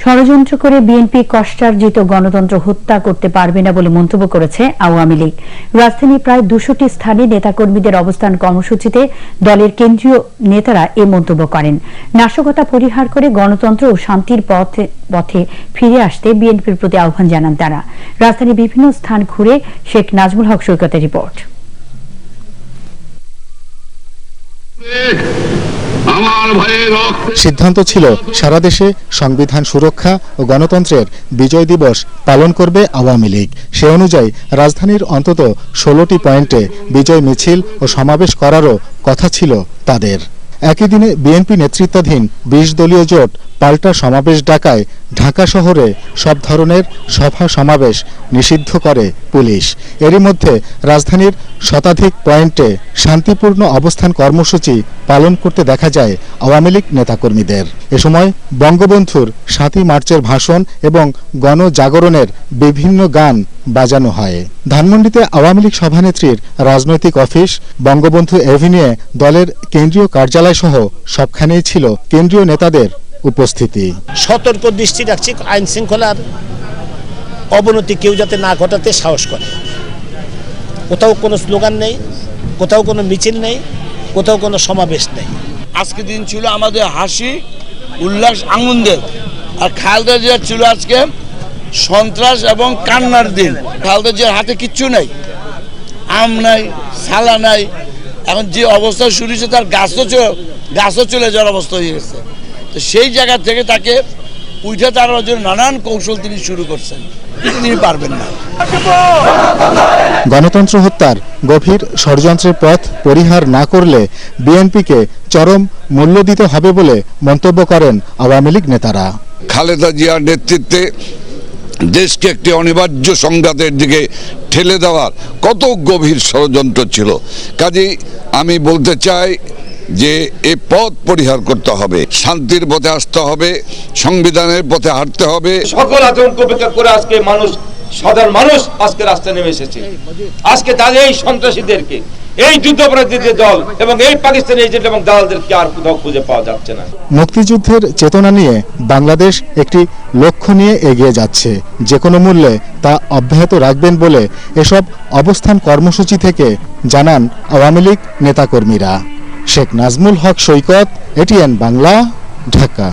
ষড়যন্ত্র করে বিএনপি কষ্টার্জিত গণতন্ত্র হত্যা করতে পারবে না বলে মন্তব্য করেছে আওয়ামী লীগ। রাজধানীর প্রায় ২০০টি স্থানে নেতাকর্মীদের অবস্থান কর্মসূচিতে দলের কেন্দ্রীয় নেতারা এ মন্তব্য করেন। নাশকতা পরিহার করে গণতন্ত্র ও শান্তির পথে ফিরে আসতে বিএনপির প্রতি আহ্বান জানান তারা। রাজধানীর বিভিন্ন স্থান ঘুরে শেখ নাজমুল হক সৈকতের রিপোর্ট। সিদ্ধান্ত ছিল সারা দেশে সংবিধান সুরক্ষা ও গণতন্ত্রের বিজয় দিবস পালন করবে আওয়ামী লীগ। সে অনুযায়ী রাজধানীর অন্তত ১৬টি পয়েন্টে বিজয় মিছিল ও সমাবেশ করারও কথা ছিল তাদের। একই দিনে বিএনপি নেতৃত্বাধীন ২০ দলীয় জোট পাল্টা সমাবেশ ডাকায় ঢাকা শহরে সব ধরনের সভা সমাবেশ নিষিদ্ধ করে পুলিশ। এরই মধ্যে রাজধানীর শতাধিক পয়েন্টে শান্তিপূর্ণ অবস্থান কর্মসূচি পালন করতে দেখা যায় আওয়ামী লীগ নেতাকর্মীদের। এ সময় বঙ্গবন্ধুর ৭ই মার্চের ভাষণ এবং গণজাগরণের বিভিন্ন গান বাজানো হয়। ধানমন্ডিতে আওয়ামী লীগ সভানেত্রীর রাজনৈতিক অফিস, বঙ্গবন্ধু এভিনিউয়ে দলের কেন্দ্রীয় কার্যালয় সহ সবখানেই ছিল কেন্দ্রীয় নেতাদের উপস্থিতি। সতর্ক দৃষ্টি রাখছি আইন শৃঙ্খলার অবনতি কেউ যাতে না ঘটাতে সাহস করে। কোথাও কোনো স্লোগান নেই, কোথাও কোনো মিছিল নেই, কোথাও কোনো সমাবেশ নেই। আজকে দিন ছিল আমাদের হাসি উল্লাস আনন্দের, আর খালেদা জিয়ার ছিল আজকে সন্ত্রাস এবং কান্নার দিন। খালেদা জিয়ার হাতে কিচ্ছু নাই, আম নাই, সালা নাই। এখন যে অবস্থা শুরু হয়েছে তার গাছও চলে যাওয়ার অবস্থা হয়ে গেছে। তো সেই জায়গা থেকে তাকে উঠে তাড়ানোর জন্য নানান কৌশল তিনি শুরু করছেন, তিনি পারবেন না। গণতন্ত্র হত্যার গভীর ষড়যন্ত্রের পথ পরিহার না করলে বিএনপিকে চরম মূল্য দিতে হবে বলে মন্তব্য করেন আওয়ামী লীগ নেতারা। খালেদা জিয়ার নেতৃত্বে দেশকে একটি অনিবার্য সংঘাতের দিকে ঠেলে দেওয়ার কত গভীর ষড়যন্ত্র ছিল। কাজেই আমি বলতে চাই যে এই পথ পরিহার করতে হবে, শান্তির পথে আসতে হবে, সংবিধানের পথে হাঁটতে হবে। সকল আতঙ্ক উপেক্ষা করে আজকে সাধারণ মানুষ আজকে রাস্তায় নেমে এসেছে। আজকে তাদের এই সন্ত্রাসীদেরকে, এই যুদ্ধাপরাধীদের দল এবং এই পাকিস্তানি এজেন্ট এবং দালালদেরকে আর কোথাও খুঁজে পাওয়া যাচ্ছে না। মুক্তিযুদ্ধের চেতনা নিয়ে বাংলাদেশ একটি লক্ষ্য নিয়ে এগিয়ে যাচ্ছে, যে কোনো মূল্যে তা অব্যাহত রাখবেন বলে এসব অবস্থান কর্মসূচি থেকে জানান আওয়ামী লীগ নেতাকর্মীরা। শেখ নাজমুল হক সৈকত, এটিএন বাংলা, ঢাকা।